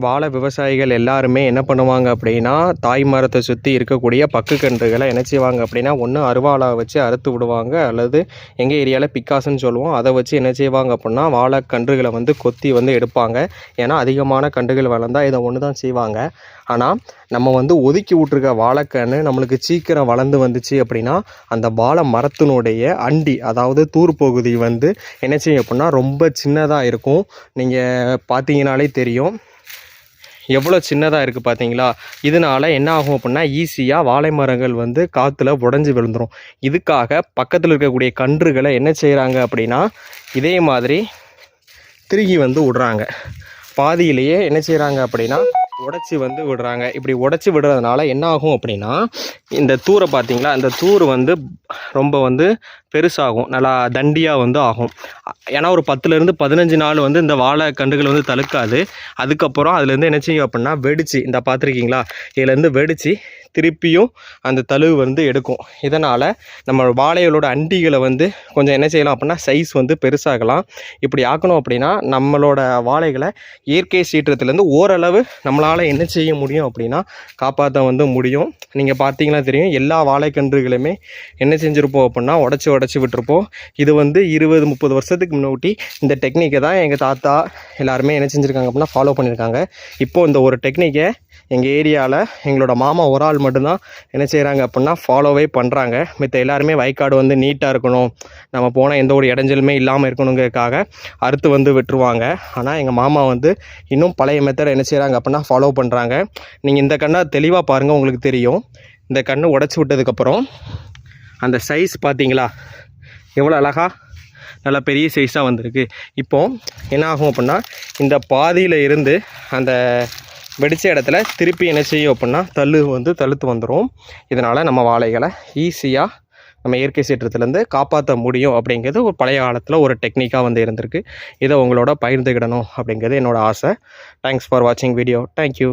வாழை விவசாயிகள் எல்லாருமே என்ன பண்ணுவாங்க அப்படின்னா, தாய் மரத்தை சுற்றி இருக்கக்கூடிய பக்குக்கன்றுகளை என்ன செய்வாங்க அப்படின்னா, ஒன்று அருவாளை வச்சு அறுத்து விடுவாங்க, அல்லது எங்கள் ஏரியாவில் பிக்காசுன்னு சொல்லுவோம். அதை வச்சு என்ன செய்வாங்க அப்படின்னா, வாழைக்கன்றுகளை வந்து கொத்தி வந்து எடுப்பாங்க. ஏன்னா அதிகமான கன்றுகள் வளர்ந்தால் இதை ஒன்று தான் செய்வாங்க. ஆனால் நம்ம வந்து ஒதுக்கி விட்ருக்க வாழைக்கன்று நம்மளுக்கு சீக்கிரம் வளர்ந்து வந்துச்சு அப்படின்னா, அந்த வாழை மரத்தினுடைய அண்டி, அதாவது தூர் பகுதி வந்து என்ன செய்யும் அப்படின்னா ரொம்ப சின்னதாக இருக்கும். நீங்கள் பார்த்தீங்கனாலே தெரியும் எவ்வளோ சின்னதாக இருக்குது பார்த்தீங்களா. இதனால் என்ன ஆகும் அப்படின்னா, ஈஸியாக வாழை மரங்கள் வந்து காற்றுல உடஞ்சி விழுந்துடும். இதுக்காக பக்கத்தில் இருக்கக்கூடிய கன்றுகளை என்ன செய்கிறாங்க அப்படின்னா, இதே மாதிரி திருகி வந்து விடுறாங்க. பாதியிலேயே என்ன செய்கிறாங்க அப்படின்னா உடச்சி வந்து விடுறாங்க. இப்படி உடச்சி விடுறதுனால என்ன ஆகும் அப்படின்னா, இந்த தூரை பார்த்தீங்களா, இந்த தூர் வந்து ரொம்ப வந்து பெருசாகும், நல்லா தண்டியாக வந்து ஆகும். ஏன்னா ஒரு 10லேருந்து 15 நாள் வந்து இந்த வாழை கன்றுகள் வந்து தழுக்காது. அதுக்கப்புறம் அதுலேருந்து என்ன செய்யும் அப்படின்னா வெடிச்சு, இந்த பார்த்துருக்கீங்களா, இதுலேருந்து வெடித்து திருப்பியும் அந்த தழுவு வந்து எடுக்கும். இதனால் நம்ம வாழைகளோட அண்டிகளை வந்து கொஞ்சம் என்ன செய்யலாம் அப்படின்னா சைஸ் வந்து பெருசாகலாம். இப்படி ஆக்கணும் அப்படின்னா நம்மளோட வாழைகளை இயற்கை சீற்றத்துலேருந்து ஓரளவு நம்மளால் என்ன செய்ய முடியும் அப்படின்னா காப்பாற்ற வந்து முடியும். நீங்கள் பார்த்தீங்கன்னா தெரியும், எல்லா வாழைக்கன்றுகளுமே என்ன செஞ்சுருப்போம் அப்படின்னா உடச்சி விட்டுருப்போம். இது வந்து 20-30 வருஷத்துக்கு முன்னாடி இந்த டெக்னிக்கை தான் எங்கள் தாத்தா எல்லாருமே என்ன செஞ்சுருக்காங்க அப்படின்னா ஃபாலோ பண்ணியிருக்காங்க. இப்போது இந்த ஒரு டெக்னிக்கை எங்கள் ஏரியாவில் எங்களோட மாமா ஒரு ஆள் மட்டும்தான் என்ன செய்கிறாங்க அப்படின்னா ஃபாலோவே பண்ணுறாங்க. மித்த எல்லாருமே வயக்காடு வந்து நீட்டாக இருக்கணும், நம்ம போனால் எந்த ஒரு இடைஞ்சலுமே இல்லாமல் இருக்கணுங்கிறதுக்காக அறுத்து வந்து விட்டுருவாங்க. ஆனால் எங்கள் மாமா வந்து இன்னும் பழைய மெத்தடை என்ன செய்கிறாங்க அப்படின்னா ஃபாலோ பண்ணுறாங்க. நீங்கள் இந்த கண்ணை தெளிவாக பாருங்கள், உங்களுக்கு தெரியும். இந்த கண்ணு உடச்சி விட்டதுக்கப்புறம் அந்த சைஸ் பார்த்தீங்களா எவ்வளோ அழகாக நல்லா பெரிய சைஸாக வந்திருக்கு. இப்போது என்ன ஆகும் அப்படின்னா, இந்த பாதியில் இருந்து அந்த வெடித்த இடத்துல திருப்பி என்ன செய்யும் அப்படின்னா தழுத்து வந்துடும். இதனால் நம்ம வாழைகளை ஈஸியாக நம்ம இயற்கை சீற்றத்துலேருந்து காப்பாற்ற முடியும் அப்படிங்கிறது ஒரு பழைய காலத்தில் ஒரு டெக்னிக்காக வந்து இருந்திருக்கு. இதை உங்களோட பகிர்ந்துக்கிடணும் அப்படிங்கிறது என்னோடய ஆசை. தேங்க்ஸ் ஃபார் வாட்சிங் வீடியோ. தேங்க்யூ.